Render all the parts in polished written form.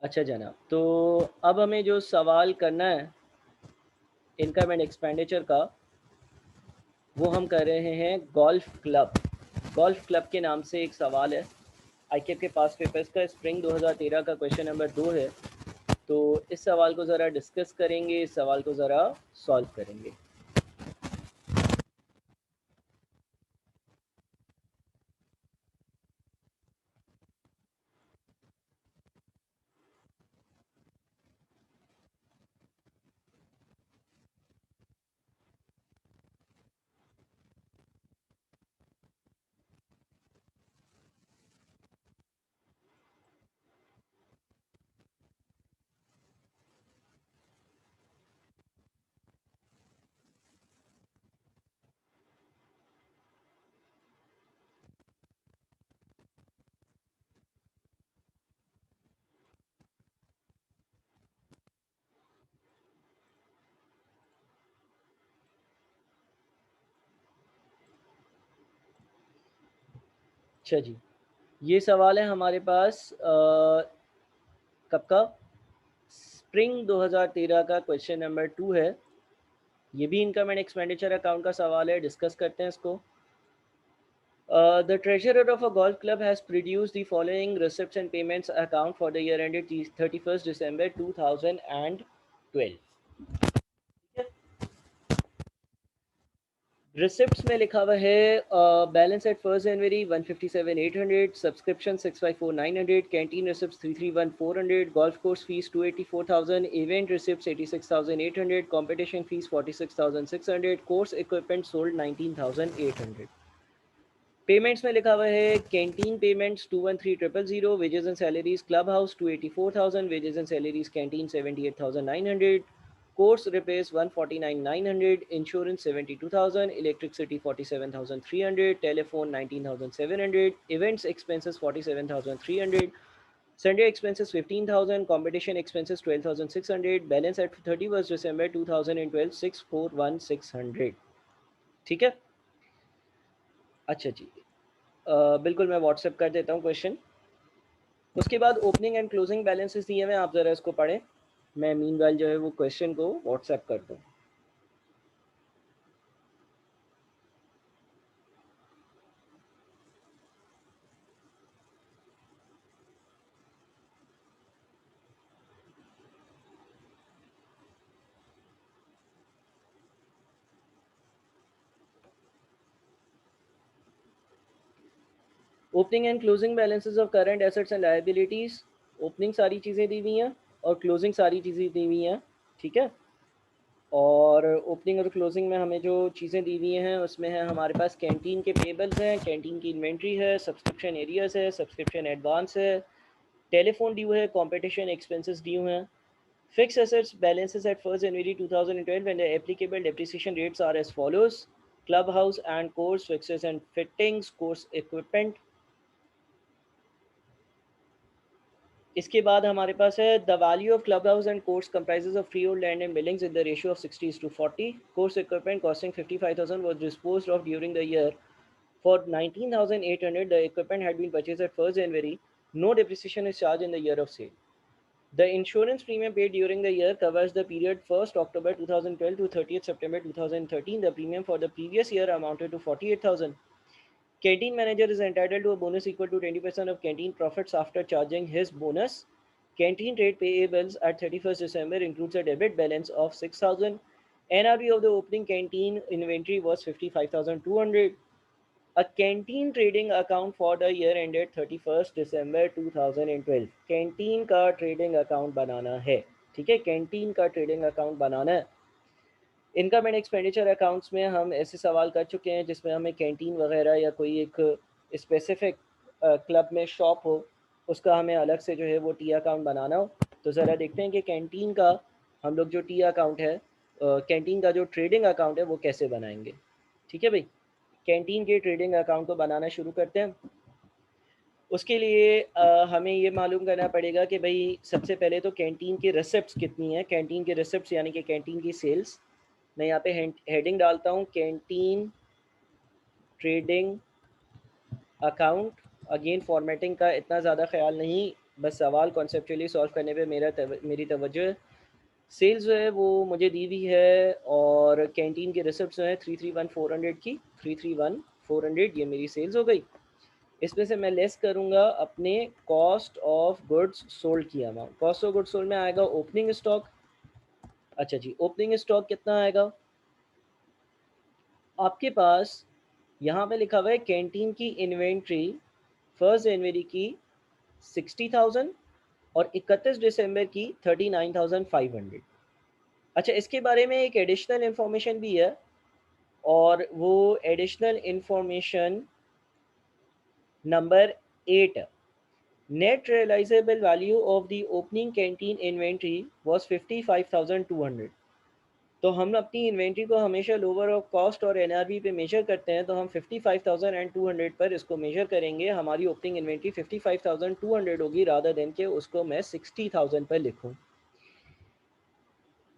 अच्छा जनाब, तो अब हमें जो सवाल करना है इनकम एंड एक्सपेंडिचर का, वो हम कर रहे हैं गोल्फ क्लब। गोल्फ क्लब के नाम से एक सवाल है आईकेप के पास पेपर्स का, स्प्रिंग 2013 का, क्वेश्चन नंबर 2 है। तो इस सवाल को ज़रा डिस्कस करेंगे, इस सवाल को ज़रा सॉल्व करेंगे। अच्छा जी, ये सवाल है हमारे पास कब का, स्प्रिंग 2013 का, क्वेश्चन नंबर 2 है। ये भी इनकम एंड एक्सपेंडिचर अकाउंट का सवाल है, डिस्कस करते हैं इसको। The treasurer of a golf club has produced the following receipts and payments account for the year ended 31st December 2012. Receipts में लिखा हुआ है बैलेंस एट 1 जनवरी 157,800, subscription 654,900, canteen receipts 331,400, golf course fees 284,000, event receipts 86,800, competition fees 46,600, course equipment sold 19,800। Payments में लिखा हुआ है canteen payments 213,000, wages and salaries club house 284,000, wages and salaries canteen 78,900, course repairs 149,900, insurance 72,000, electricity 47,300, telephone 19,700, events expenses 47,300, Sunday expenses 15,000, competition expenses 12,600, balance eight 31 दिसंबर 2012 641,600। ठीक है। अच्छा जी, बिल्कुल मैं WhatsApp कर देता हूँ क्वेश्चन। उसके बाद ओपनिंग एंड क्लोजिंग बैलेंसेस दिए हुए हैं, आप ज़रा इसको पढ़ें। मैं मीनवाइल जो है वो क्वेश्चन को व्हाट्सएप कर दूँ। Opening and closing balances of current assets and liabilities. Opening सारी चीज़ें दी हुई हैं और क्लोजिंग सारी चीज़ें दी हुई हैं। ठीक है। और ओपनिंग और क्लोजिंग में हमें जो चीज़ें दी हुई हैं उसमें है हमारे पास कैंटीन के पेबल्स हैं, कैंटीन की इन्वेंट्री है, सब्सक्रिप्शन एरियर्स है, सब्सक्रिप्शन एडवांस है, टेलीफोन ड्यू है, कॉम्पिटिशन एक्सपेंसेस ड्यू हैं। Fixed assets balances at 1st January 2012 and the applicable depreciation rates are as follows: clubhouse and course fixtures and fittings, course equipment। इसके बाद हमारे पास है the value of club house and course comprises of free hold land and buildings in the ratio of 60:40। Course equipment costing 55,000 was disposed of during the year for 19,800. The equipment had been purchased at 1st January. No depreciation is charged in the year of sale. The insurance premium paid during the year covers the period 1st October 2012 to 30th September 2013. The premium for the previous year amounted to 48,000. Canteen manager is entitled to a bonus equal to 20% of canteen profits after charging his bonus. Canteen trade payables at 31st December includes a debit balance of 6,000. NRV of the opening canteen inventory was 55,200. A canteen trading account for the year ended 31st December 2012। Canteen का trading account बनाना है। ठीक है, canteen का trading account बनाना है। Income and expenditure accounts में हम ऐसे सवाल कर चुके हैं जिसमें हमें कैंटीन वगैरह या कोई एक स्पेसिफिक क्लब में शॉप हो, उसका हमें अलग से जो है वो टी अकाउंट बनाना हो। तो ज़रा देखते हैं कि कैंटीन का हम लोग जो टी अकाउंट है, कैंटीन का जो ट्रेडिंग अकाउंट है वो कैसे बनाएंगे। ठीक है भाई, कैंटीन के ट्रेडिंग अकाउंट को बनाना शुरू करते हैं। उसके लिए हमें ये मालूम करना पड़ेगा कि भाई सबसे पहले तो कैंटीन की रिसिप्ट्स कितनी है। कैंटीन की रिसिप्ट्स यानी कि कैंटीन की सेल्स। मैं यहाँ पे हेडिंग डालता हूँ canteen trading account. Again formatting का इतना ज़्यादा ख्याल नहीं बस सवाल कॉन्सेप्चुअली सॉल्व करने पे मेरी तवज्जो है। सेल्स जो है वो मुझे दी हुई है और कैंटीन के रिसिप्ट जो है 331,400 की, 331,400 ये मेरी सेल्स हो गई। इसमें से मैं लेस करूँगा अपने कॉस्ट ऑफ गुड्स सोल्ड की amount. Cost of goods sold में आएगा ओपनिंग स्टॉक। अच्छा जी, ओपनिंग स्टॉक कितना आएगा आपके पास? यहाँ पे लिखा हुआ है कैंटीन की इन्वेंट्री 1 जनवरी की 60,000 और 31 दिसंबर की 39,500। अच्छा, इसके बारे में एक एडिशनल इन्फॉर्मेशन भी है और वो एडिशनल इन्फॉर्मेशन नंबर 8 है। Net realisable value of the opening canteen inventory was 55,200। तो हम अपनी इन्वेंट्री को हमेशा लोअर ऑफ कॉस्ट और एनआरवी पे मेजर करते हैं, तो हम 55,200 पर इसको मेजर करेंगे। हमारी ओपनिंग इन्वेंट्री 55,200 होगी रादर देन के उसको मैं 60,000 पर लिखूं।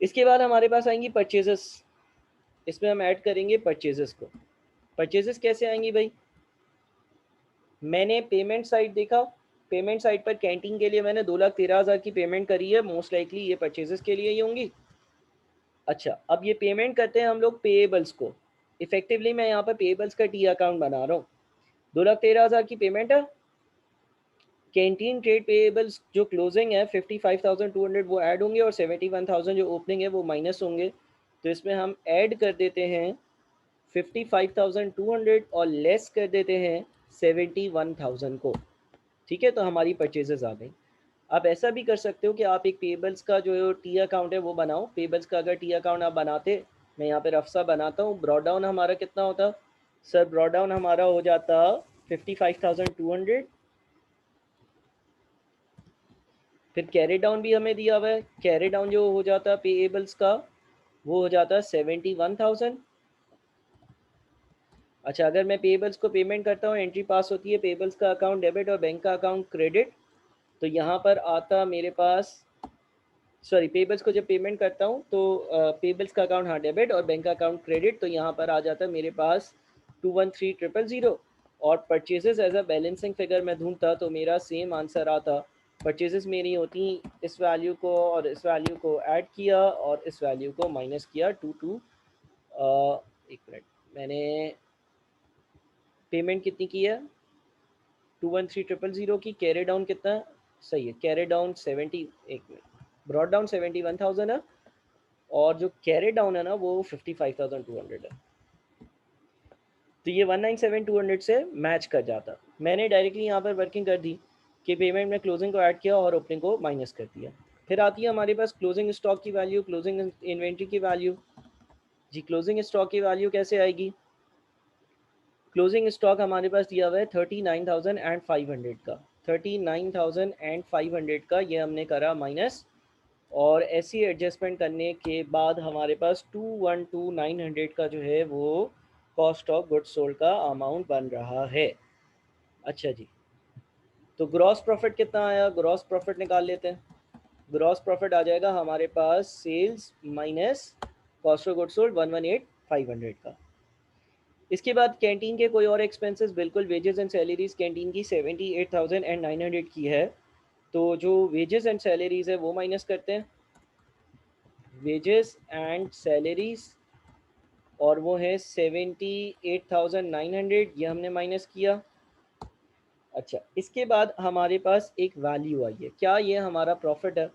इसके बाद हमारे पास आएंगी परचेजेस। इसमें हम ऐड करेंगे परचेजेस को। परचेजेस कैसे आएंगी भाई? मैंने पेमेंट साइड देखा, पेमेंट साइड पर कैंटीन के लिए मैंने 2,13,000 की पेमेंट करी है, मोस्ट लाइकली ये परचेजेस के लिए ही होंगी। अच्छा, अब ये पेमेंट करते हैं हम लोग पेएबल्स को। इफेक्टिवली मैं यहाँ पर पेएबल्स का टी अकाउंट बना रहा हूँ। 2,13,000 की पेमेंट है। कैंटीन ट्रेड पेएबल्स जो क्लोजिंग है 55,200 वो ऐड होंगे और 71,000 जो ओपनिंग है वो माइनस होंगे। तो इसमें हम ऐड कर देते हैं 55,200 और लेस कर देते हैं 71,000 को। ठीक है, तो हमारी परचेजेस आ गई। आप ऐसा भी कर सकते हो कि आप एक पेबल्स का जो टी अकाउंट है वो बनाओ। पेबल्स का अगर टी अकाउंट आप बनाते, मैं यहाँ पे रफ्सा बनाता हूँ। ब्रॉड डाउन हमारा कितना होता सर? ब्रॉड डाउन हमारा हो जाता 55,200। फिर कैरी डाउन भी हमें दिया हुआ है। कैरी डाउन जो हो जाता पेएबल्स का वो हो जाता 71,000। अच्छा, अगर मैं पेएबल्स को पेमेंट करता हूँ, एंट्री पास होती है पेएबल्स का अकाउंट डेबिट और बैंक का अकाउंट क्रेडिट। तो यहाँ पर आता मेरे पास, सॉरी, पेबल्स को जब पेमेंट करता हूँ तो पेबल्स का अकाउंट हाँ डेबिट और बैंक का अकाउंट क्रेडिट। तो यहाँ पर आ जाता है मेरे पास 213,000। और purchases as a balancing figure मैं ढूंढता तो मेरा सेम आंसर आता। परचेजेस मेरी होती इस वैल्यू को और इस वैल्यू को ऐड किया और इस वैल्यू को माइनस किया। एक मिनट, मैंने पेमेंट कितनी की है? 213,000 की। कैरी डाउन कितना है? सही है, कैरी डाउन 70, एक मिनट, ब्रॉड डाउन 71,000 है और जो कैरी डाउन है ना वो 55,200 है। तो ये 197,200 से मैच कर जाता। मैंने डायरेक्टली यहाँ पर वर्किंग कर दी कि पेमेंट में क्लोजिंग को ऐड किया और ओपनिंग को माइनस कर दिया। फिर आती है हमारे पास क्लोजिंग स्टॉक की वैल्यू, क्लोजिंग इन्वेंट्री की वैल्यू। जी, क्लोजिंग स्टॉक की वैल्यू कैसे आएगी? क्लोजिंग स्टॉक हमारे पास दिया हुआ है 39,500 का। 39,500 का ये हमने करा माइनस और ऐसी एडजस्टमेंट करने के बाद हमारे पास 212,900 का जो है वो कॉस्ट ऑफ गुड्स सोल्ड का अमाउंट बन रहा है। अच्छा जी, तो ग्रॉस प्रॉफिट कितना आया? ग्रॉस प्रॉफिट निकाल लेते हैं। ग्रॉस प्रॉफिट आ जाएगा हमारे पास sales minus cost of goods sold 118,500 का। इसके बाद कैंटीन के कोई और एक्सपेंसेस, बिल्कुल वेजेस एंड सैलरीज कैंटीन की 78,900 की है। तो जो वेजेस एंड सैलरीज है वो माइनस करते हैं, वेजेस एंड सैलरीज, और वो है 78,900, ये हमने माइनस किया। अच्छा, इसके बाद हमारे पास एक वैल्यू आई है। क्या ये हमारा प्रॉफिट है?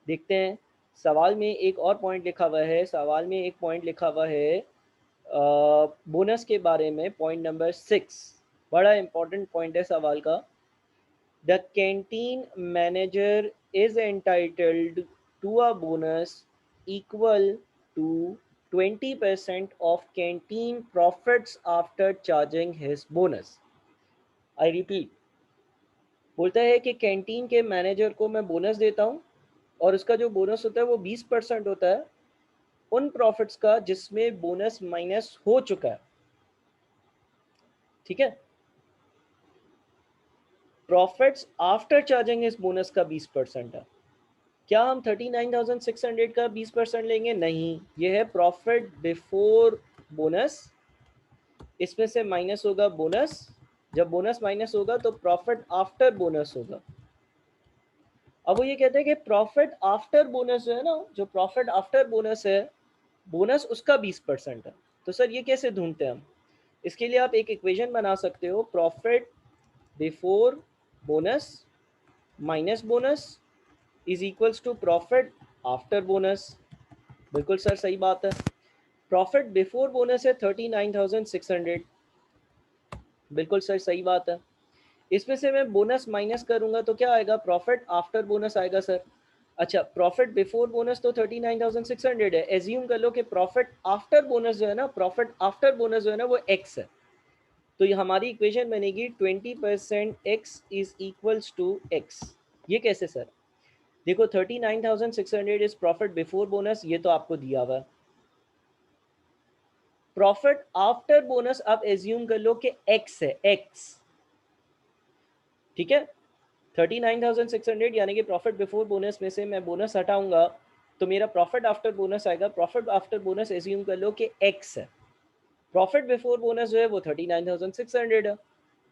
देखते हैं। सवाल में एक और पॉइंट लिखा हुआ है, सवाल में एक पॉइंट लिखा हुआ है बोनस के बारे में, पॉइंट नंबर 6। बड़ा इंपॉर्टेंट पॉइंट है सवाल का। The canteen manager is entitled to a bonus equal to 20% of canteen profits after charging his bonus. I repeat, बोलता है कि कैंटीन के मैनेजर को मैं बोनस देता हूँ और उसका जो बोनस होता है वो 20% होता है उन प्रॉफिट्स का जिसमें बोनस माइनस हो चुका है। ठीक है, प्रॉफिट्स आफ्टर चार्जिंग इस बोनस का 20% है। क्या हम 39,600 का 20% लेंगे? नहीं, ये है प्रॉफिट बिफोर बोनस। इसमें से माइनस होगा बोनस। जब बोनस माइनस होगा तो प्रॉफिट आफ्टर बोनस होगा। अब वो ये कहते हैं कि प्रॉफिट आफ्टर बोनस जो है ना, जो प्रॉफिट आफ्टर बोनस है, बोनस उसका 20% है। तो सर ये कैसे ढूंढते हैं हम? इसके लिए आप एक इक्वेशन बना सकते हो, profit before bonus minus bonus is equals to profit after bonus. बिल्कुल सर सही बात है। प्रॉफिट बिफोर बोनस है 39,600। बिल्कुल सर सही बात है। इसमें से मैं बोनस माइनस करूंगा तो क्या आएगा? प्रॉफिट आफ्टर बोनस आएगा सर। अच्छा, प्रॉफिट बिफोर बोनस तो 39,600 है। एज्यूम कर लो कि प्रॉफिट आफ्टर बोनस जो है ना, प्रॉफिट आफ्टर बोनस जो है ना वो एक्स है। तो ये हमारी इक्वेशन बनेगी 20% X is equals to X. ये कैसे सर? देखो 39,600 इज प्रॉफिट बिफोर बोनस, ये तो आपको दिया हुआ। प्रॉफिट आफ्टर बोनस आप एज्यूम कर लो कि एक्स है, एक्स। ठीक है, 39,600 यानी कि प्रॉफिट बिफोर बोनस में से मैं बोनस हटाऊंगा तो मेरा प्रॉफिट आफ्टर बोनस आएगा। प्रॉफिट आफ्टर बोनस एज्यूम कर लो कि एक्स है। प्रॉफिट बिफोर बोनस जो है वो 39,600 है।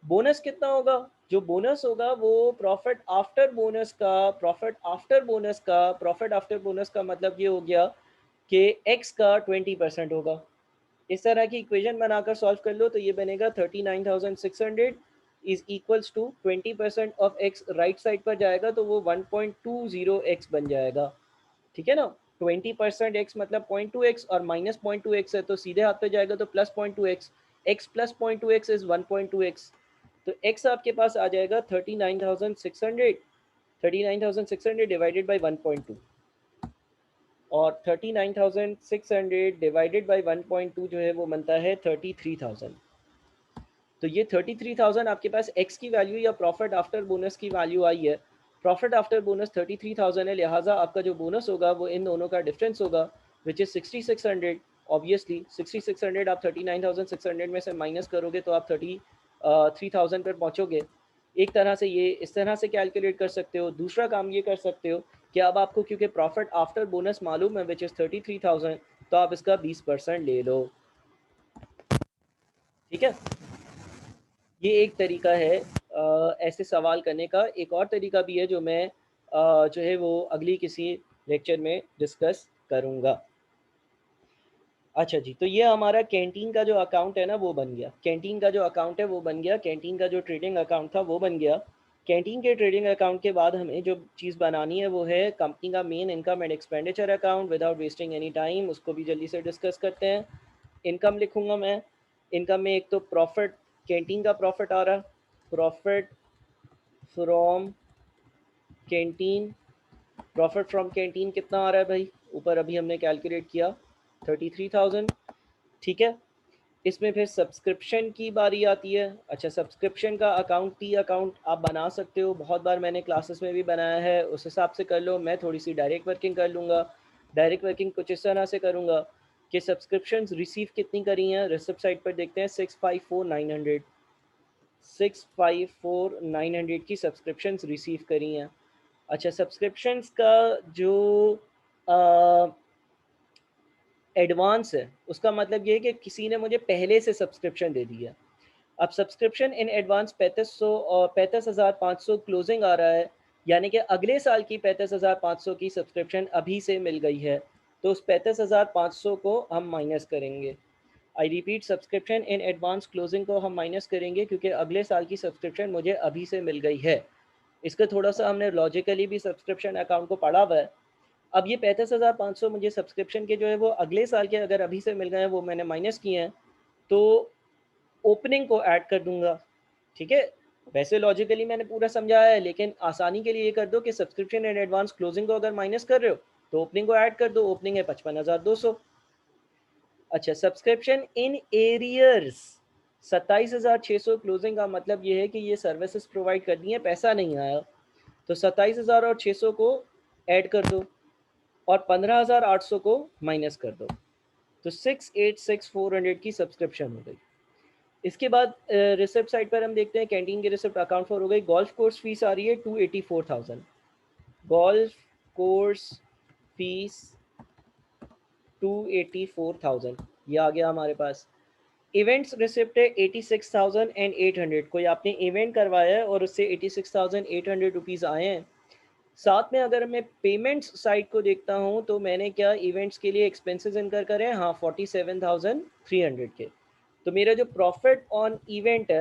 बोनस कितना होगा? जो बोनस होगा वो प्रॉफिट आफ्टर बोनस का, प्रॉफिट आफ्टर बोनस का, प्रॉफिट आफ्टर बोनस का मतलब ये हो गया कि एक्स का 20% होगा। इस तरह की इक्वेशन बनाकर सॉल्व कर लो तो ये बनेगा 39,600 is equals to 20% of X. Right side पर जाएगा तो वो 1.20x बन जाएगा। ठीक है ना, 20% एक्स मतलब 0.2x और माइनस 0.2x है तो सीधे हाथ पे जाएगा तो plus 0.2x। X plus 0.2x is 1.2x। तो एक्स आपके पास आ जाएगा 39,600। 39,600 डिवाइडेड बाई 1.2 और 39,600 डिवाइडेड बाई 1.2 जो है वो बनता है 33,000। तो ये 33,000 आपके पास एक्स की वैल्यू या प्रॉफिट आफ्टर बोनस की वैल्यू आई है। प्रॉफिट आफ्टर बोनस 33,000 है, लिहाजा आपका जो बोनस होगा वो इन दोनों का डिफरेंस होगा विच इज़ 6,600। ऑब्वियसली 6,600 आप 39,600 में से माइनस करोगे तो आप 33,000 पर पहुँचोगे। एक तरह से ये इस तरह से कैलकुलेट कर सकते हो। दूसरा काम ये कर सकते हो कि अब आपको क्योंकि प्रॉफिट आफ्टर बोनस मालूम है विच इज़ 33,000, तो आप इसका 20% ले लो। ठीक है, ये एक तरीका है ऐसे सवाल करने का। एक और तरीका भी है जो मैं जो है वो अगली किसी लेक्चर में डिस्कस करूँगा। अच्छा जी, तो ये हमारा कैंटीन का जो अकाउंट है ना वो बन गया। कैंटीन का जो अकाउंट है वो बन गया। कैंटीन का जो ट्रेडिंग अकाउंट था वो बन गया। कैंटीन के ट्रेडिंग अकाउंट के बाद हमें जो चीज़ बनानी है वो है कंपनी का main income and expenditure account. Without wasting any time उसको भी जल्दी से डिस्कस करते हैं। इनकम लिखूंगा मैं। इनकम में एक तो प्रॉफिट, कैंटीन का प्रॉफिट आ रहा, profit from canteen. Profit from canteen कितना आ रहा है भाई? ऊपर अभी हमने कैलकुलेट किया 33,000। ठीक है, इसमें फिर सब्सक्रिप्शन की बारी आती है। अच्छा, सब्सक्रिप्शन का अकाउंट, टी अकाउंट आप बना सकते हो, बहुत बार मैंने क्लासेस में भी बनाया है, उस हिसाब से कर लो। मैं थोड़ी सी डायरेक्ट वर्किंग कर लूँगा। डायरेक्ट वर्किंग कुछ इस तरह से करूँगा कि सब्सक्रिप्शंस रिसीव कितनी करी हैं, रिसिप्ट साइड पर देखते हैं। 654,900, 654,900 की सब्सक्रिप्शंस रिसीव करी हैं। अच्छा, सब्सक्रिप्शंस का जो एडवांस है उसका मतलब ये है कि किसी ने मुझे पहले से सब्सक्रिप्शन दे दिया। अब सब्सक्रिप्शन इन एडवांस 3500 और 35,500 क्लोजिंग आ रहा है, यानी कि अगले साल की 35,500 की सब्सक्रिप्शन अभी से मिल गई है। तो उस 35,500 को हम माइनस करेंगे। I repeat, subscription in advance closing को हम माइनस करेंगे क्योंकि अगले साल की सब्सक्रिप्शन मुझे अभी से मिल गई है। इसका थोड़ा सा हमने लॉजिकली भी सब्सक्रिप्शन अकाउंट को पढ़ा हुआ है। अब ये 35,500 मुझे सब्सक्रिप्शन के जो है वो अगले साल के अगर अभी से मिल गए हैं, वो मैंने माइनस किए हैं, तो ओपनिंग को ऐड कर दूंगा। ठीक है, वैसे लॉजिकली मैंने पूरा समझाया है, लेकिन आसानी के लिए ये कर दो कि सब्सक्रिप्शन इन एडवांस क्लोजिंग को अगर माइनस कर रहे हो तो ओपनिंग को ऐड कर दो। ओपनिंग है 55,200। अच्छा, सब्सक्रिप्शन इन एरियर्स 27,600 क्लोजिंग का मतलब ये है कि ये सर्विसेज प्रोवाइड कर दी हैं, पैसा नहीं आया, तो 27,000 और 600 को ऐड कर दो और 15,800 को माइनस कर दो, तो 686,400 की सब्सक्रिप्शन हो गई। इसके बाद रिसिप्ट साइड पर हम देखते हैं, कैंटीन की रिसिप्ट अकाउंट फॉर हो गई। गोल्फ कोर्स फीस आ रही है 284,000। गोल्फ कोर्स फीस 284,000 ये आ गया हमारे पास। इवेंट्स रिसिप्ट है 86,800। कोई आपने इवेंट करवाया है और उससे 86,800 रुपीज़ आए हैं, साथ में अगर मैं पेमेंट्स साइड को देखता हूँ तो मैंने क्या इवेंट्स के लिए एक्सपेंसेस इनकर करे हैं, हाँ 47,300 के। तो मेरा जो प्रॉफिट ऑन इवेंट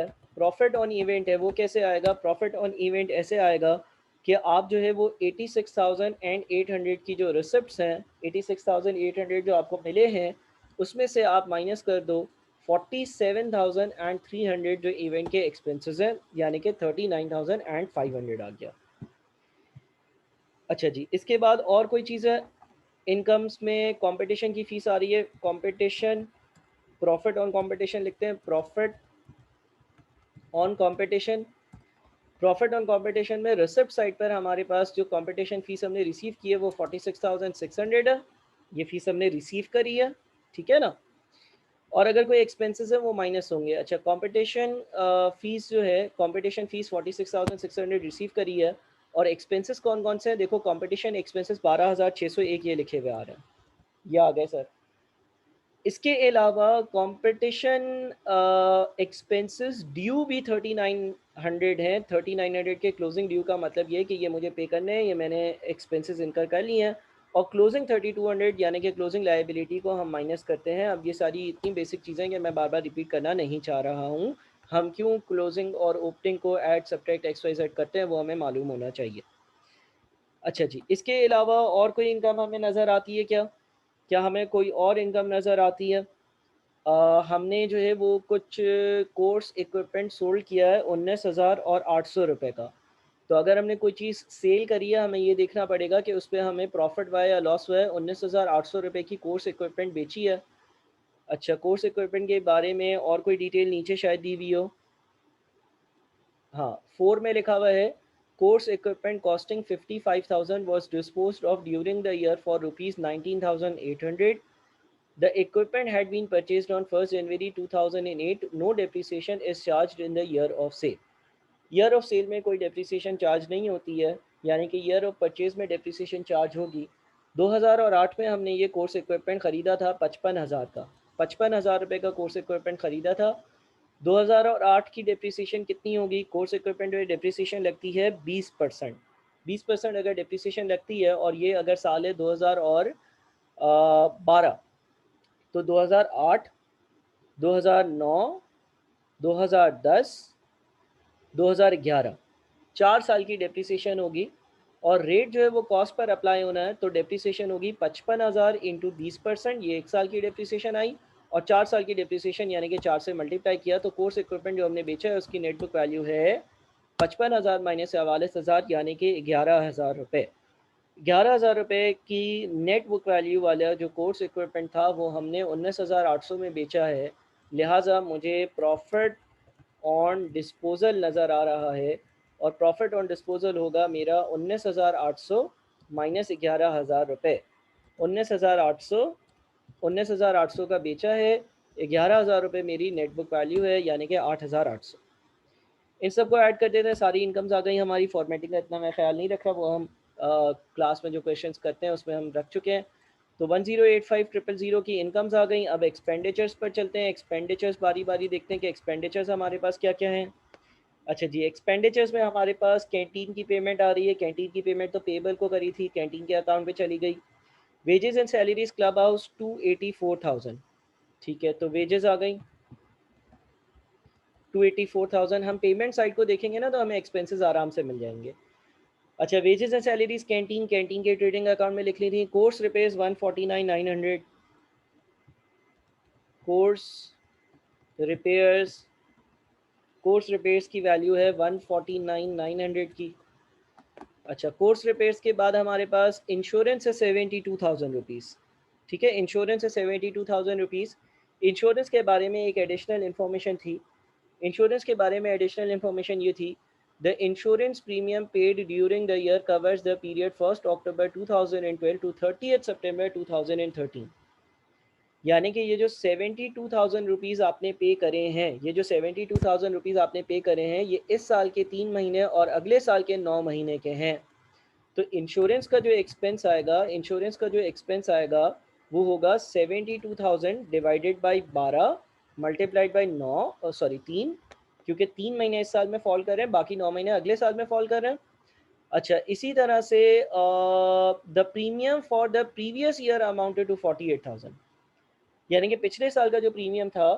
है वो कैसे आएगा? प्रॉफिट ऑन इवेंट ऐसे आएगा कि आप जो है वो 86,800 की जो रिसिप्ट्स हैं, 86,800 जो आपको मिले हैं उसमें से आप माइनस कर दो 47,300 जो इवेंट के एक्सपेंसेस हैं, यानी कि 39,500 आ गया। अच्छा जी, इसके बाद और कोई चीज़ है? इनकम्स में कंपटीशन की फ़ीस आ रही है, कंपटीशन, प्रॉफिट ऑन कंपटीशन लिखते हैं, profit on competition. Profit on competition में रिसिप्ट साइड पर हमारे पास जो कंपटीशन फ़ीस हमने रिसीव की है वो 46,600 है, ये फ़ीस हमने रिसीव करी है, ठीक है ना? और अगर कोई एक्सपेंसेस है वो माइनस होंगे। अच्छा, कंपटीशन फ़ीस जो है, कंपटीशन फ़ीस 46,600 रिसीव करी है, और एक्सपेंसेस कौन कौन से हैं? देखो, कंपटीशन एक्सपेंसेस 12,601 ये लिखे हुए आ रहे हैं, ये आ गए सर। इसके अलावा कंपटीशन एक्सपेंसेस ड्यू भी 3900 हैं। 3900 के क्लोजिंग ड्यू का मतलब ये है कि ये मुझे पे करने हैं, ये मैंने एक्सपेंसेस इनकर कर लिए हैं। और क्लोजिंग 3200 यानी कि क्लोजिंग लायबिलिटी को हम माइनस करते हैं। अब ये सारी इतनी बेसिक चीज़ें कि मैं बार बार रिपीट करना नहीं चाह रहा हूँ। हम क्यों क्लोजिंग और ओपनिंग को add subtract X Y Z करते हैं वो हमें मालूम होना चाहिए। अच्छा जी, इसके अलावा और कोई इनकम हमें नज़र आती है क्या? क्या हमें कोई और इनकम नज़र आती है? हमने जो है वो कुछ कोर्स इक्विपमेंट सोल्ड किया है 19,800 का। तो अगर हमने कोई चीज़ सेल करी है, हमें ये देखना पड़ेगा कि उस पे हमें प्रॉफिट हुआ है या लॉस हुआ है। 19,800 की कोर्स इक्विपमेंट बेची है। अच्छा, कोर्स इक्विपमेंट के बारे में और कोई डिटेल नीचे शायद दी हुई हो। हाँ, 4 में लिखा हुआ है, course equipment costing 55,000 was disposed of during the year for rupees 19,800. The equipment had been purchased on 1st January 2008. No depreciation is charged in the year of sale. Year of sale में कोई depreciation charge नहीं होती है, यानी कि year of purchase में depreciation charge होगी। 2008 में हमने ये कोर्स इक्विपमेंट ख़रीदा था 55,000 का, 55,000 रुपये का कोर्स इक्विपमेंट ख़रीदा था। 2008 की डेप्रिसिएशन कितनी होगी? कोर्स इक्विपमेंट में डेप्रिसिएशन लगती है 20%। 20% अगर डेप्रिसिएशन लगती है, और ये अगर साल है 2012, तो 2008, 2009, 2010, 2011, 4 साल की डेप्रिसिएशन होगी। और रेट जो है वो कॉस्ट पर अप्लाई होना है, तो डेप्रिसिएशन होगी 55,000 इंटू 20%, ये 1 साल की डेप्रिसिएशन आई। और 4 साल की डेप्रिसिएशन यानी कि 4 से मल्टीप्लाई किया, तो कोर्स इक्विपमेंट जो हमने बेचा है उसकी नेट बुक वैल्यू है 55,000 माइनस 44,000 यानी कि 11,000 रुपये। 11,000 रुपये की नेट बुक वैल्यू वाला जो कोर्स इक्विपमेंट था वो हमने 19,800 में बेचा है, लिहाजा मुझे प्रॉफिट ऑन डिस्पोज़ल नज़र आ रहा है। और प्रॉफिट ऑन डिस्पोज़ल होगा मेरा 19,800 माइनस 11,000 रुपये। 19,800, 19,800 का बेचा है, 11,000 रुपये मेरी नेट बुक वैल्यू है, यानी कि 8,800। इन सबको ऐड कर देते हैं, सारी इनकम्स आ गई हमारी। फॉर्मेटिंग का इतना मैं ख्याल नहीं रख रहा, वो हम क्लास में जो क्वेश्चंस करते हैं उसमें हम रख चुके हैं। तो 10,85,000 की इनकम्स आ गई। अब एक्सपेंडिचर्स पर चलते हैं। एक्सपेंडिचर्स बारी बारी देखते हैं कि एक्सपेंडिचर्स हमारे पास क्या क्या हैं। अच्छा जी, एक्सपेंडिचर्स में हमारे पास कैंटीन की पेमेंट आ रही है। कैंटीन की पेमेंट तो पेबल को करी थी, कैंटीन के अकाउंट पे चली गई। Wages and salaries club house 284,000, ठीक है, तो वेजेस आ गई 284,000। हम पेमेंट साइड को देखेंगे ना तो हमें एक्सपेंसेस आराम से मिल जाएंगे। अच्छा, wages and salaries canteen, canteen के ट्रेडिंग अकाउंट में लिख ली थी। Course repairs 149,900, course repairs, course repairs की वैल्यू है 149,900 की। अच्छा, कोर्स रिपेयर्स के बाद हमारे पास इंश्योरेंस है 72,000 रुपीज़, ठीक है, इंश्योरेंस है 72,000 रुपीज़। इंश्योरेंस के बारे में एक एडिशनल इन्फॉर्मेशन थी। इंश्योरेंस के बारे में एडिशनल इन्फॉर्मेशन ये थी, the insurance premium paid during the year covers the period 1 October 2012 to 30 September 2013। यानी कि ये जो 72,000 रुपीज़ आपने पे करे हैं, ये जो 72,000 रुपीज़ आपने पे करे हैं, ये इस साल के 3 महीने और अगले साल के 9 महीने के हैं। तो इंश्योरेंस का जो एक्सपेंस आएगा, इंश्योरेंस का जो एक्सपेंस आएगा वो होगा 72,000 divided by 12 multiplied by 9, sorry 3, क्योंकि 3 महीने इस साल में फॉल कर रहे हैं, बाकी 9 महीने अगले साल में फॉल कर रहे हैं। अच्छा, इसी तरह से the premium for the previous year amounted to 48,000, यानी कि पिछले साल का जो प्रीमियम था,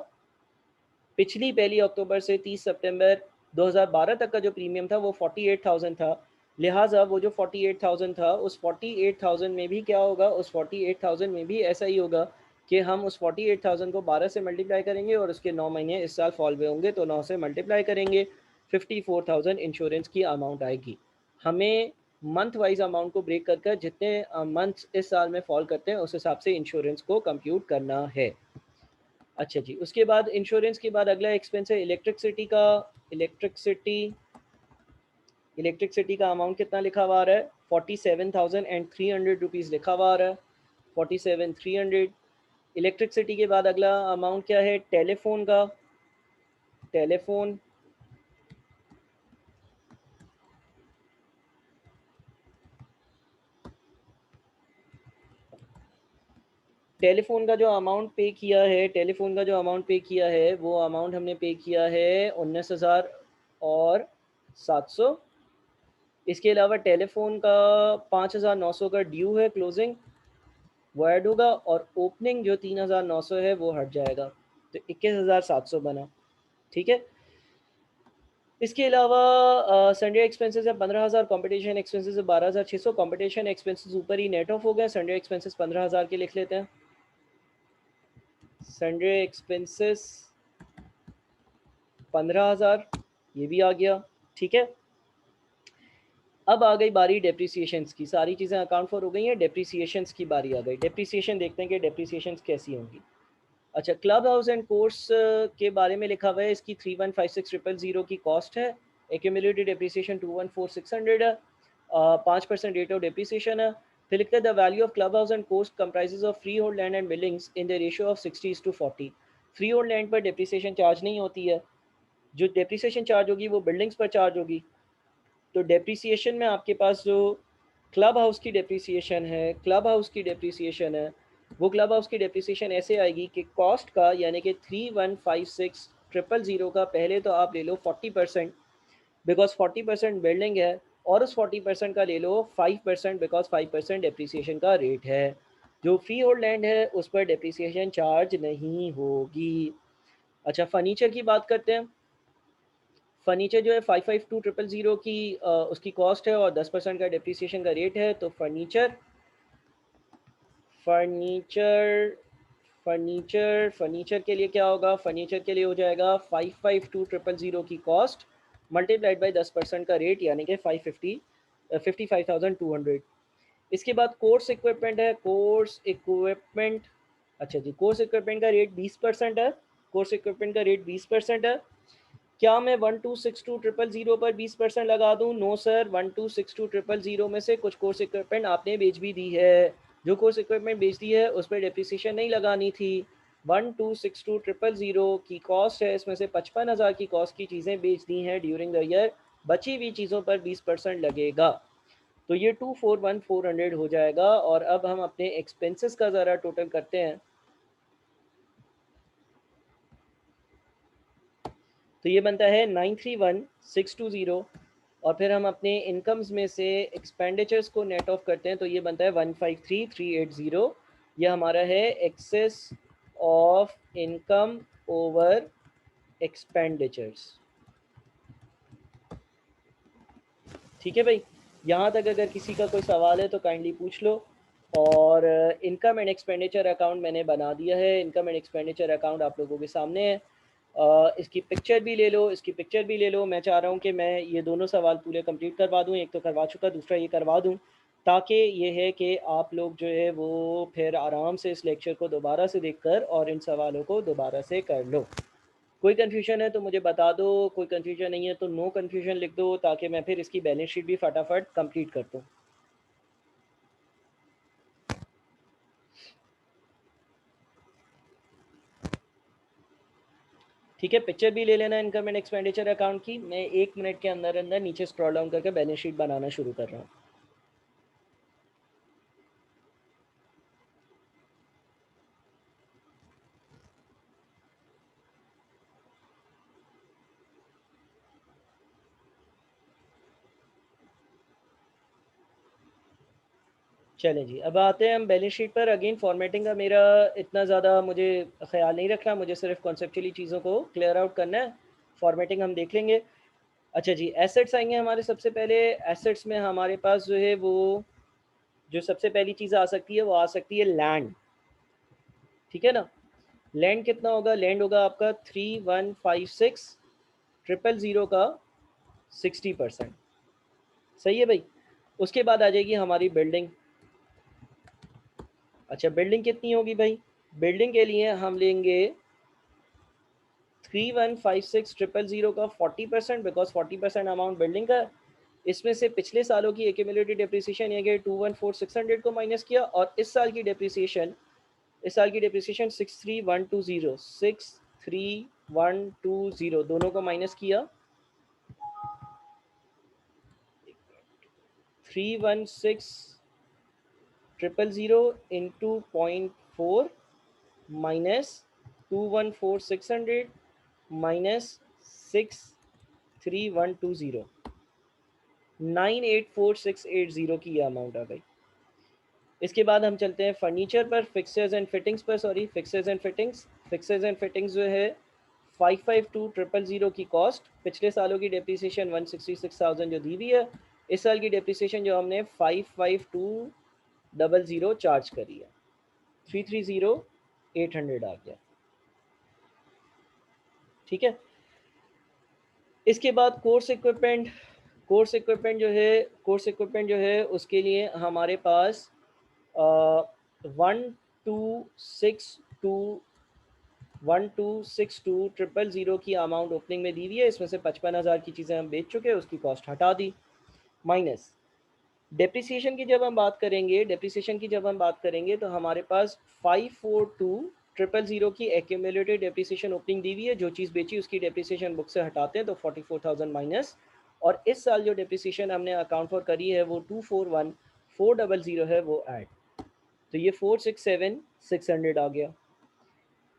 पिछली 1 अक्टूबर से 30 सितंबर 2012 तक का जो प्रीमियम था वो 48,000 था। लिहाजा वो जो 48,000 था, उस 48,000 में भी क्या होगा, उस 48,000 में भी ऐसा ही होगा कि हम उस 48,000 को 12 से मल्टीप्लाई करेंगे और उसके 9 महीने इस साल फॉल हुए होंगे, तो 9 से मल्टीप्लाई करेंगे, 54,000 इंश्योरेंस की अमाउंट आएगी। हमें मंथ वाइज अमाउंट को ब्रेक कर कर जितने मंथ्स इस साल में फॉल करते हैं उस हिसाब से इंश्योरेंस को कंप्यूट करना है। अच्छा जी, उसके बाद इंश्योरेंस के बाद अगला एक्सपेंस है इलेक्ट्रिसिटी का। इलेक्ट्रिसिटी इलेक्ट्रिसिटी का अमाउंट कितना लिखा हुआ आ रहा है, 47,300 लिखा हुआ आ रहा है, 47,300। इलेक्ट्रिसिटी के बाद अगला अमाउंट क्या है, टेलीफोन का। टेलीफोन टेलीफोन का जो अमाउंट पे किया है, टेलीफोन का जो अमाउंट पे किया है वो अमाउंट हमने पे किया है 19,700। इसके अलावा टेलीफोन का 5,900 का ड्यू है क्लोजिंग, वो ऐड होगा, और ओपनिंग जो 3,900 है वो हट जाएगा, तो 21,700 बना। ठीक है। इसके अलावा संडे एक्सपेंसेस है 15,000, कंपटीशन एक्सपेंसेस है 12,600। कंपटीशन एक्सपेंसेस ऊपर ही नेट ऑफ हो गए, संडे एक्सपेंसेस 15,000 के लिख लेते हैं। संडे एक्सपेंसेस 15,000 ये भी आ गया। ठीक है। अब आ गई बारी डेप्रिसिएशंस की, सारी चीज़ें अकाउंट फॉर हो गई हैं, डेप्रिसिएशंस की बारी आ गई। डेप्रिसिएशन देखते हैं कि डेप्रिसिएशंस कैसी होंगी। अच्छा, क्लब हाउस एंड कोर्स के बारे में लिखा हुआ है, इसकी 3156,000 की कॉस्ट है। एक्यूमुलेटेड डेप्रिसिएशन 214,600 है, 5% रेट ऑफ डेप्रिसिएशन है। फिर लिखते हैं the value of club house and course comprises of free hold land and buildings in the ratio of 60:40। Free hold land पर डेप्रिसिएशन चार्ज नहीं होती है, जो डेप्रिसिएशन चार्ज होगी वो बिल्डिंग्स पर चार्ज होगी। तो डेप्रिसिएशन में आपके पास जो क्लब हाउस की डेप्रिसिएशन है, वो क्लब हाउस की डेप्रिसिएशन ऐसे आएगी कि कॉस्ट का, यानी कि 3156,000 का पहले तो आप ले लो 40%, बिकॉज 40% बिल्डिंग है, और उस 40% का ले लो 5%, बिकॉज 5% डेप्रिसिएशन का रेट है। जो फ्री होल्ड लैंड है उस पर डेप्रिसिएशन चार्ज नहीं होगी। अच्छा, फर्नीचर की बात करते हैं। फर्नीचर जो है 552000 की उसकी कॉस्ट है और 10% का डिप्रिसिएशन का रेट है। तो फर्नीचर फर्नीचर के लिए क्या होगा, फर्नीचर के लिए हो जाएगा 552000 की कॉस्ट मल्टीप्लाइड बाई 10% का रेट, यानी कि 55,200। इसके बाद कोर्स इक्विपमेंट है, कोर्स इक्विपमेंट। अच्छा जी, कोर्स इक्विपमेंट का रेट 20% है। कोर्स इक्विपमेंट का रेट 20% है। क्या मैं 1262,000 पर 20% लगा दूं? नो सर, 1262,000 में से कुछ कोर्स इक्विपमेंट आपने बेच भी दी है। जो कोर्स इक्विपमेंट बेच दी है उस पर डेप्रिसिएशन नहीं लगानी थी। 1262,000 की कॉस्ट है, इसमें से 55,000 की कॉस्ट की चीज़ें बेच दी हैं ड्यूरिंग द ईयर, बची हुई चीज़ों पर 20% लगेगा। तो ये 241,400 हो जाएगा। और अब हम अपने एक्सपेंसेस का ज़रा टोटल करते हैं। तो ये बनता है 931,620, और फिर हम अपने इनकम्स में से एक्सपेंडिचर्स को नेट ऑफ करते हैं, तो ये बनता है 153,380। ये हमारा है excess of income over expenditures. ठीक है भाई, यहाँ तक अगर किसी का कोई सवाल है तो काइंडली पूछ लो। और इनकम एंड एक्सपेंडिचर अकाउंट मैंने बना दिया है, इनकम एंड एक्सपेंडिचर अकाउंट आप लोगों के सामने है। इसकी पिक्चर भी ले लो, इसकी पिक्चर भी ले लो। मैं चाह रहा हूँ कि मैं ये दोनों सवाल पूरे कंप्लीट करवा दूँ, एक तो करवा चुका, दूसरा ये करवा दूँ, ताकि ये है कि आप लोग जो है वो फिर आराम से इस लेक्चर को दोबारा से देखकर और इन सवालों को दोबारा से कर लो। कोई कन्फ्यूजन है तो मुझे बता दो, कोई कन्फ्यूजन नहीं है तो नो कन्फ्यूजन लिख दो, ताकि मैं फिर इसकी बैलेंस शीट भी फटाफट कंप्लीट कर दूँ। ठीक है, पिक्चर भी ले लेना इनकम एंड एक्सपेंडिचर अकाउंट की। मैं 1 मिनट के अंदर अंदर नीचे स्क्रॉल डाउन करके बैलेंस शीट बनाना शुरू कर रहा हूँ। चलें जी, अब आते हैं हम बैलेंस शीट पर। अगेन फॉर्मेटिंग का मेरा इतना ज़्यादा मुझे ख़्याल नहीं रखना, मुझे सिर्फ कॉन्सेप्चुअली चीज़ों को क्लियर आउट करना है। फॉर्मेटिंग हम देख लेंगे। अच्छा जी, एसेट्स आएंगे हमारे। सबसे पहले एसेट्स में हमारे पास जो है वो जो सबसे पहली चीज़ आ सकती है वो आ सकती है लैंड। ठीक है ना। लैंड कितना होगा? लैंड होगा आपका 3156,000 का 60%। सही है भाई। उसके बाद आ जाएगी हमारी बिल्डिंग। अच्छा, बिल्डिंग कितनी होगी भाई? बिल्डिंग के लिए हम लेंगे 3156,000 का 40%, बिकॉज 40% अमाउंट बिल्डिंग का है। इसमें से पिछले सालों की एक्यूमुलेटेड डेप्रिसिएशन ये कि 214,600 को माइनस किया, और इस साल की डेप्रिसिएशन 63,120 दोनों को माइनस किया। 316,000 इंटू 0.4 माइनस 214,600 माइनस 63,120, 984680 की ये अमाउंट आ गई। इसके बाद हम चलते हैं फर्नीचर पर, फिक्सर्स एंड फिटिंग्स पर। सॉरी, फिक्सर्स एंड फिटिंग्स जो है 552,000 की कॉस्ट। पिछले सालों की डेप्रिसिएशन 166,000 जो दी हुई है, इस साल की डेप्रिसिएशन जो हमने 552,000 चार्ज करी है, 330,800 आ गया। ठीक है। इसके बाद कोर्स इक्विपमेंट जो है उसके लिए हमारे पास 1,262,000 की अमाउंट ओपनिंग में दी हुई है। इसमें से 55,000 की चीज़ें हम बेच चुके हैं, उसकी कॉस्ट हटा दी। माइनस डेप्रिसिएशन की जब हम बात करेंगे तो हमारे पास 542,000 की एक्यूमुलेटेड डेप्रिसिएशन ओपनिंग दी हुई है। जो चीज़ बेची उसकी डेप्रिसिएशन बुक से हटाते हैं तो 44,000 माइनस, और इस साल जो डेप्रिसिएशन हमने अकाउंट फॉर करी है वो 241,400 है, वो ऐड, तो ये 467,600 आ गया।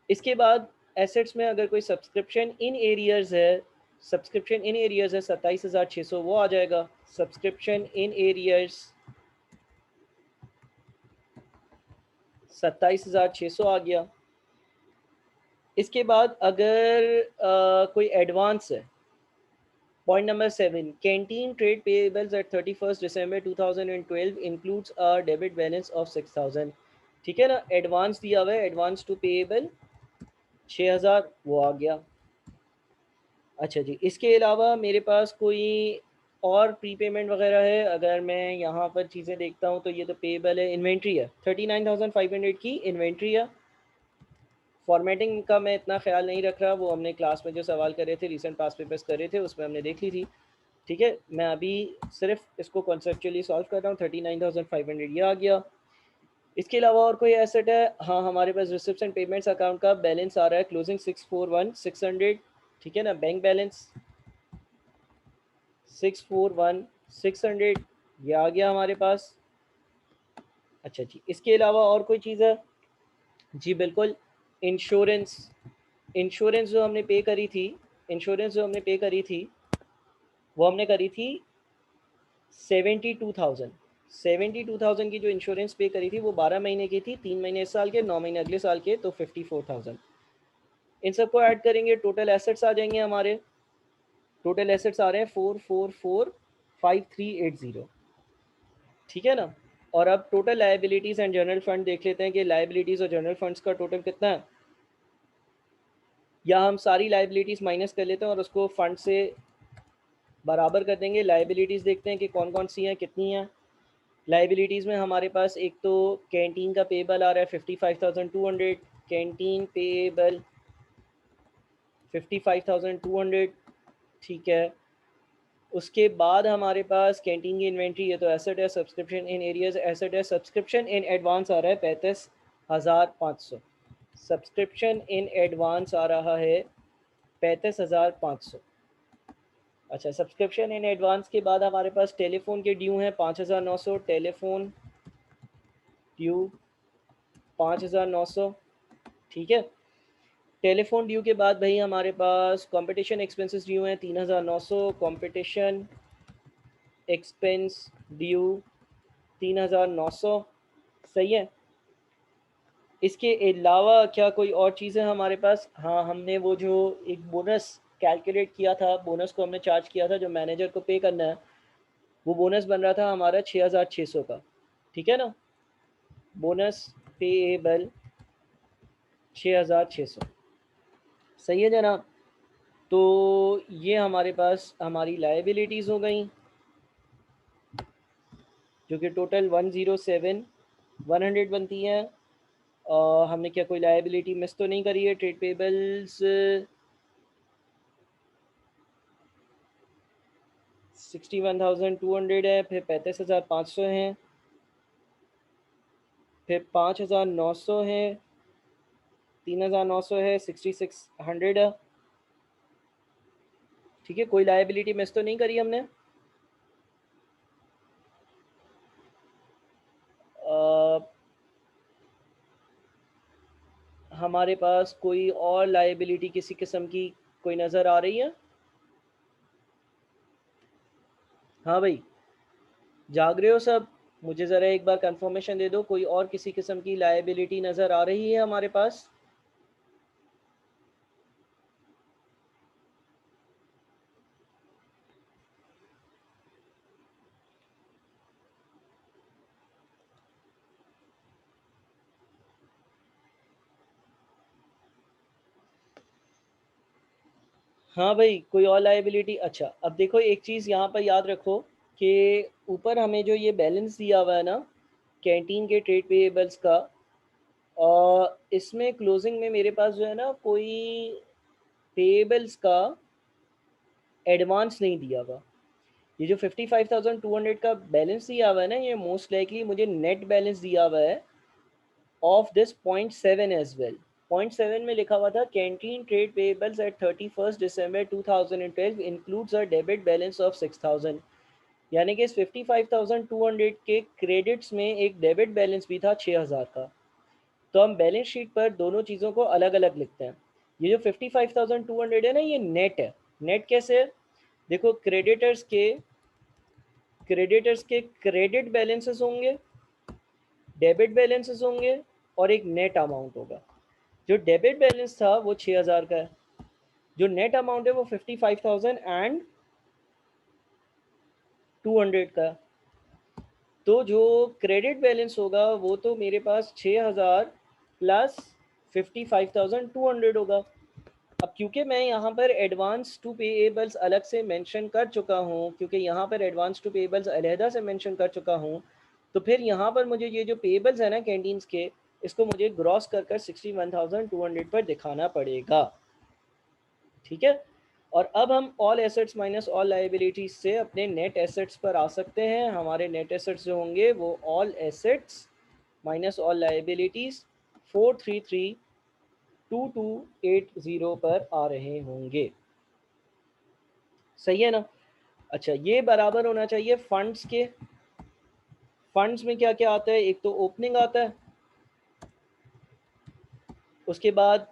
इसके बाद एसेट्स में अगर कोई सब्सक्रिप्शन इन एरियर्स है 27,600, वो आ जाएगा। सब्सक्रिप्शन इन एरियर्स 27,600 आ गया। इसके बाद अगर कोई एडवांस है, point number 7, canteen trade payables at 31 December 2012 includes a debit balance of 6,000। ठीक है ना, एडवांस दिया हुआ है, एडवांस टू पेएबल 6,000, वो आ गया। अच्छा जी, इसके अलावा मेरे पास कोई और प्रीपेमेंट वगैरह है? अगर मैं यहाँ पर चीज़ें देखता हूँ तो ये तो पेएबल है। इन्वेंट्री है 39,500 की इन्वेंट्री है। फॉर्मेटिंग का मैं इतना ख्याल नहीं रख रहा, वो हमने क्लास में जो सवाल करे थे, रिसेंट पास पेपर्स करे थे, उसमें हमने देख ली थी। ठीक है, मैं अभी सिर्फ इसको कॉन्सेप्चुअली सॉल्व कर रहा हूँ। 39,500 ये आ गया। इसके अलावा और कोई एसेट है? हाँ, हमारे पास रिसिप्ट्स एंड पेमेंट्स अकाउंट का बैलेंस आ रहा है क्लोजिंग 641,600। ठीक है ना, बैंक बैलेंस 641,600 ये आ गया हमारे पास। अच्छा जी, इसके अलावा और कोई चीज़ है? जी बिल्कुल, इंश्योरेंस। इंश्योरेंस जो हमने पे करी थी वो हमने करी थी 72,000। 72,000 की जो इंश्योरेंस पे करी थी वो 12 महीने की थी, 3 महीने इस साल के, 9 महीने अगले साल के, तो 54,000। इन सबको ऐड करेंगे, टोटल एसेट्स आ जाएंगे हमारे। टोटल एसेट्स आ रहे हैं 444,5380। ठीक है ना। और अब total liabilities and general fund देख लेते हैं कि लाइबिलिटीज़ और जनरल फंड्स का टोटल कितना है, या हम सारी लाइबिलिटीज़ माइनस कर लेते हैं और उसको फंड से बराबर कर देंगे। लाइबिलिटीज़ देखते हैं कि कौन कौन सी हैं, कितनी हैं। लाइबिलिटीज़ में हमारे पास एक तो कैंटीन का पेबल आ रहा है 55,200, कैंटीन पेबल 55,200। ठीक है। उसके बाद हमारे पास कैंटीन की इन्वेंट्री, ये तो एसेट है। सब्सक्रिप्शन इन एरियाज एसेट है। सब्सक्रिप्शन इन एडवांस आ रहा है 35,500। सब्सक्रिप्शन इन एडवांस आ रहा है 35,500। अच्छा, सब्सक्रिप्शन इन एडवांस के बाद हमारे पास टेलीफोन के ड्यू हैं 5,900। Telephone due 5,900। ठीक है। टेलीफोन ड्यू के बाद भाई हमारे पास कंपटीशन एक्सपेंसेस ड्यू हैं 3,900। Competition expense due 3,900। सही है। इसके अलावा क्या कोई और चीज़ है हमारे पास? हाँ, हमने वो जो एक बोनस कैलकुलेट किया था, बोनस को हमने चार्ज किया था जो मैनेजर को पे करना है, वो बोनस बन रहा था हमारा 6,600 का। ठीक है ना? Bonus payable 6,600। सही है जनाब। तो ये हमारे पास हमारी लाइबिलिटीज़ हो गई, जो कि टोटल 107 बनती हैं। हमने क्या कोई लाइबिलिटी मिस तो नहीं करी है? ट्रेड पेबल्स 61,200 है, फिर 35,500 हैं, फिर 5,900 है, 3,900 है, 6,600 है। ठीक है, कोई लाइबिलिटी मिस तो नहीं करी हमने? अ, हमारे पास कोई और लाइबिलिटी किसी किस्म की कोई नज़र आ रही है? हाँ भाई, जाग रहे हो सब? मुझे ज़रा एक बार कंफर्मेशन दे दो, कोई और किसी किस्म की लाइबिलिटी नज़र आ रही है हमारे पास? हाँ भाई, कोई और लाइबिलिटी? अच्छा, अब देखो एक चीज़ यहाँ पर याद रखो कि ऊपर हमें जो ये बैलेंस दिया हुआ है ना कैंटीन के ट्रेड पेएबल्स का, इसमें क्लोजिंग में मेरे पास जो है ना कोई पेएबल्स का एडवांस नहीं दिया हुआ। ये जो 55,200 का बैलेंस दिया हुआ है ना, ये मोस्ट लाइकली मुझे नेट बैलेंस दिया हुआ है of this point seven as well. Point seven में लिखा हुआ था canteen trade payables at 31 December 2012 includes a debit balance of 6,000। यानी कि इस 55,200 के क्रेडिट्स में एक डेबिट बैलेंस भी था 6,000 का। तो हम बैलेंस शीट पर दोनों चीज़ों को अलग अलग लिखते हैं। ये जो 55,200 है ना, ये नेट है। नेट कैसे है? देखो, क्रेडिटर्स के क्रेडिट बैलेंसेस होंगे, डेबिट बैलेंसेस होंगे, और एक नेट अमाउंट होगा। जो डेबिट बैलेंस था वो 6,000 का है, जो नेट अमाउंट है वो 55,200 का। तो जो क्रेडिट बैलेंस होगा वो तो मेरे पास 6,000 प्लस 55,200 होगा। अब क्योंकि मैं यहाँ पर एडवांस टू पेएबल्स अलग से मेंशन कर चुका हूँ, क्योंकि यहाँ पर एडवांस टू पेएबल्स अलहदा से मेंशन कर चुका हूँ, तो फिर यहाँ पर मुझे ये जो पेएबल्स है ना कैंटीन्स के, इसको मुझे ग्रॉस कर कर 61,200 पर दिखाना पड़ेगा। ठीक है। और अब हम all assets minus all liabilities से अपने नेट एसेट्स पर आ सकते हैं। हमारे नेट एसेट्स जो होंगे वो all assets minus all liabilities 433,2280 पर आ रहे होंगे। सही है ना? अच्छा, ये बराबर होना चाहिए फंड्स के। फंड्स में क्या क्या आता है? एक तो ओपनिंग आता है, उसके बाद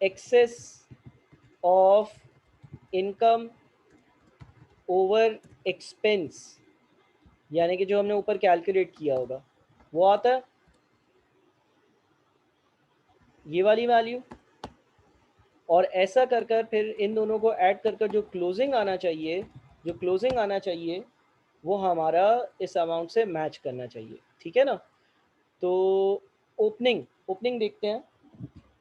excess of income over expense, यानी कि जो हमने ऊपर कैलकुलेट किया होगा वो आता है, ये वाली वैल्यू। और ऐसा कर कर फिर इन दोनों को ऐड कर कर जो क्लोजिंग आना चाहिए, जो क्लोजिंग आना चाहिए वो हमारा इस अमाउंट से मैच करना चाहिए। ठीक है ना? तो ओपनिंग ओपनिंग देखते हैं।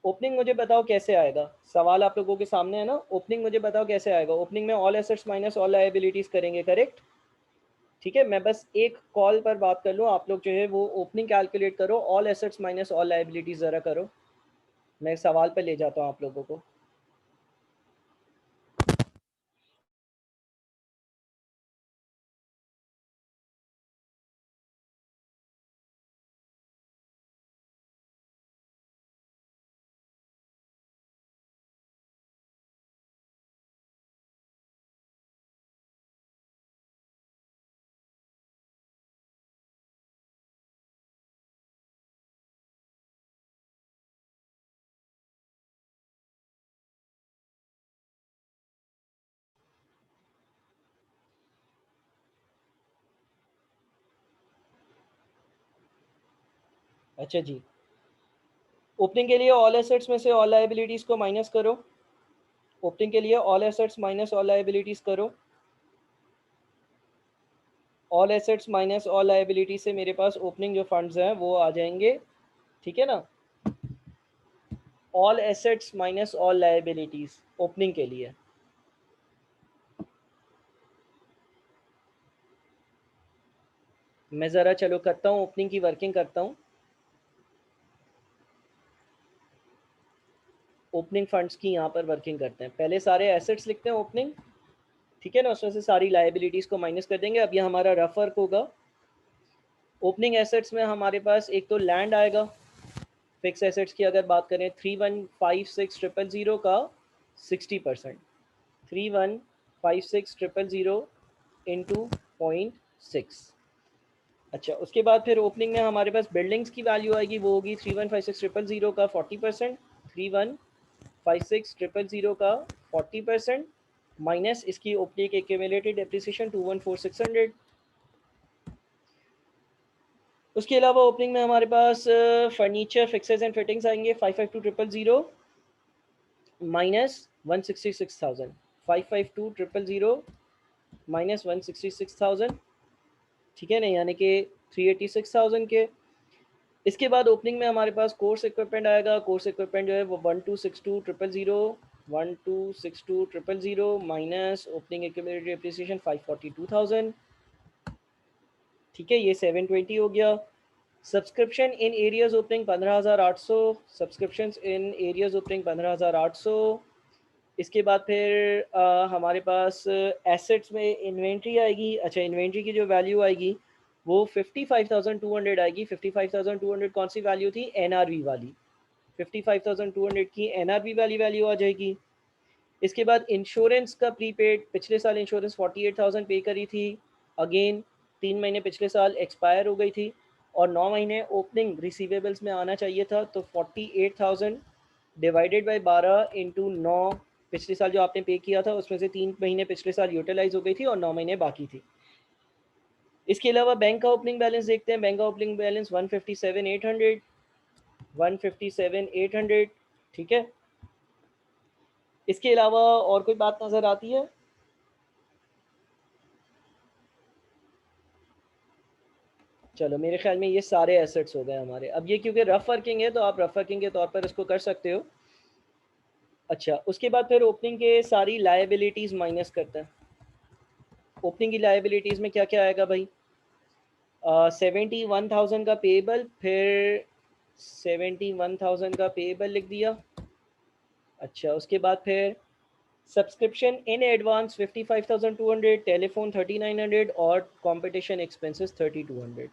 ओपनिंग मुझे बताओ कैसे आएगा? सवाल आप लोगों के सामने है ना। ओपनिंग मुझे बताओ कैसे आएगा? ओपनिंग में all assets minus all liabilities करेंगे, करेक्ट? ठीक है, मैं बस एक कॉल पर बात कर लूँ, आप लोग जो है वो ओपनिंग कैलकुलेट करो, all assets minus all liabilities ज़रा करो। मैं सवाल पर ले जाता हूँ आप लोगों को। अच्छा जी, ओपनिंग के लिए ऑल एसेट्स में से ऑल लायबिलिटीज़ को माइनस करो। ओपनिंग के लिए all assets minus all liabilities करो। All assets minus all liability से मेरे पास ओपनिंग जो फंड्स हैं वो आ जाएंगे, ठीक है ना। All assets minus all liabilities opening के लिए। मैं ज़रा चलो करता हूँ, ओपनिंग की वर्किंग करता हूँ। ओपनिंग फंड्स की यहाँ पर वर्किंग करते हैं। पहले सारे एसेट्स लिखते हैं ओपनिंग, ठीक है ना, उसमें से सारी लायबिलिटीज़ को माइनस कर देंगे। अब ये हमारा रफ वर्क होगा। ओपनिंग एसेट्स में हमारे पास एक तो लैंड आएगा। फिक्स एसेट्स की अगर बात करें 3156000 का 60%, 3156000 इंटू 0.6। अच्छा, उसके बाद फिर ओपनिंग में हमारे पास बिल्डिंग्स की वैल्यू आएगी, वो होगी 3156000 का 40%, 3156000 का 40% माइनस इसकी ओपनिंग एक्यूमुलेटेड डेप्रिसिएशन 214600। उसके अलावा ओपनिंग में हमारे पास फर्नीचर फिक्सेस एंड फिटिंग्स आएंगे 552000 माइनस 166000, 552000 माइनस 166000, ठीक है ना, यानी कि 386000 के। इसके बाद ओपनिंग में हमारे पास कोर्स इक्विपमेंट आएगा। कोर्स इक्विपमेंट जो है वो 1262000, 1262000 माइनस ओपनिंग एक्यूमुलेटेड डेप्रिसिएशन 542000, ठीक है, ये 720 हो गया। Subscription in areas opening 15800, subscriptions in areas opening 15800। इसके बाद फिर हमारे पास एसेट्स में इन्वेंट्री आएगी। अच्छा, इन्वेंट्री की जो वैल्यू आएगी वो 55,200 आएगी। 55,200 कौन सी वैल्यू थी? एनआरवी वाली। 55,200 की एनआरवी वाली वैल्यू आ जाएगी। इसके बाद इंश्योरेंस का प्रीपेड, पिछले साल इंश्योरेंस 48,000 पे करी थी। अगेन 3 महीने पिछले साल एक्सपायर हो गई थी और 9 महीने ओपनिंग रिसीवेबल्स में आना चाहिए था, तो 48,000 डिवाइडेड बाई 12 इंटू 9, पिछले साल जो आपने पे किया था उसमें से 3 महीने पिछले साल यूटिलाइज हो गई थी और 9 महीने बाकी थी। इसके अलावा बैंक का ओपनिंग बैलेंस देखते हैं। बैंक का ओपनिंग बैलेंस 157,800, 157,800, ठीक है। इसके अलावा और कोई बात नज़र आती है? चलो, मेरे ख्याल में ये सारे एसेट्स हो गए हमारे। अब ये क्योंकि रफ वर्किंग है तो आप रफ वर्किंग के तौर पर इसको कर सकते हो। अच्छा, उसके बाद फिर ओपनिंग के सारी लायबिलिटीज़ माइनस करते हैं। ओपनिंग की लायबिलिटीज़ में क्या क्या आएगा भाई? 71,000 का पेबल, फिर 71,000 का पेबल लिख दिया। अच्छा, उसके बाद फिर सब्सक्रिप्शन इन एडवांस 55,200, टेलीफोन 3900 और कंपटीशन एक्सपेंसेस 3200।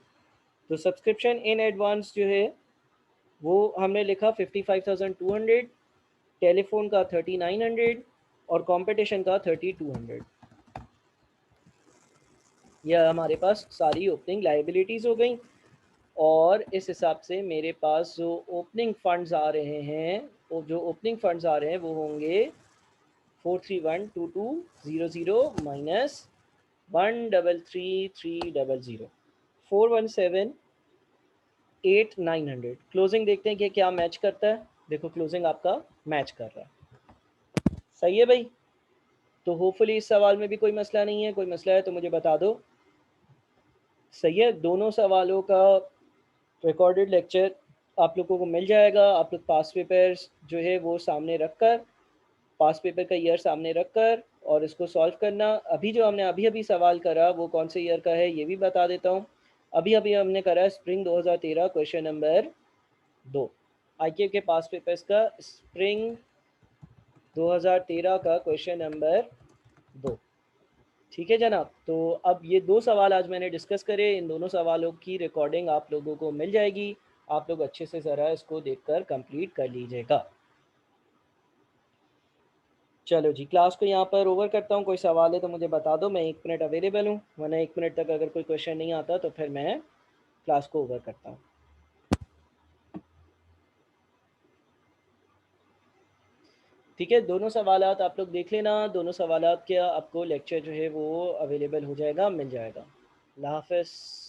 तो सब्सक्रिप्शन इन एडवांस जो है वो हमने लिखा 55,200, टेलीफोन का 3900 और कंपटीशन का 3200। यह हमारे पास सारी ओपनिंग लाइबिलिटीज़ हो गई। और इस हिसाब से मेरे पास जो ओपनिंग फंड्स आ रहे हैं, वो जो ओपनिंग फंड्स आ रहे हैं वो होंगे 4312200 माइनस 133,300, 417,8,900। क्लोजिंग देखते हैं कि क्या मैच करता है। देखो, क्लोजिंग आपका मैच कर रहा है। सही है भाई। तो होपफुली इस सवाल में भी कोई मसला नहीं है। कोई मसला है तो मुझे बता दो। सही है, दोनों सवालों का रिकॉर्डेड लेक्चर आप लोगों को मिल जाएगा। आप लोग पास पेपर्स जो है वो सामने रख कर, पास पेपर का ईयर सामने रख कर और इसको सॉल्व करना। अभी जो हमने अभी अभी सवाल करा वो कौन से ईयर का है ये भी बता देता हूँ। अभी अभी हमने करा है स्प्रिंग 2013 क्वेश्चन नंबर 2, आईके के पास पेपर्स का स्प्रिंग 2013 का क्वेश्चन नंबर 2, ठीक है जनाब। तो अब ये दो सवाल आज मैंने डिस्कस करे, इन दोनों सवालों की रिकॉर्डिंग आप लोगों को मिल जाएगी। आप लोग अच्छे से ज़रा इसको देखकर कंप्लीट कर लीजिएगा। चलो जी, क्लास को यहाँ पर ओवर करता हूँ। कोई सवाल है तो मुझे बता दो, मैं 1 मिनट अवेलेबल हूँ, वरना 1 मिनट तक अगर कोई क्वेश्चन नहीं आता तो फिर मैं क्लास को ओवर करता हूँ। ठीक है, दोनों सवालात आप लोग देख लेना। दोनों सवालात के आपको लेक्चर जो है वो अवेलेबल हो जाएगा, मिल जाएगा। अल्लाह हाफ़िज़।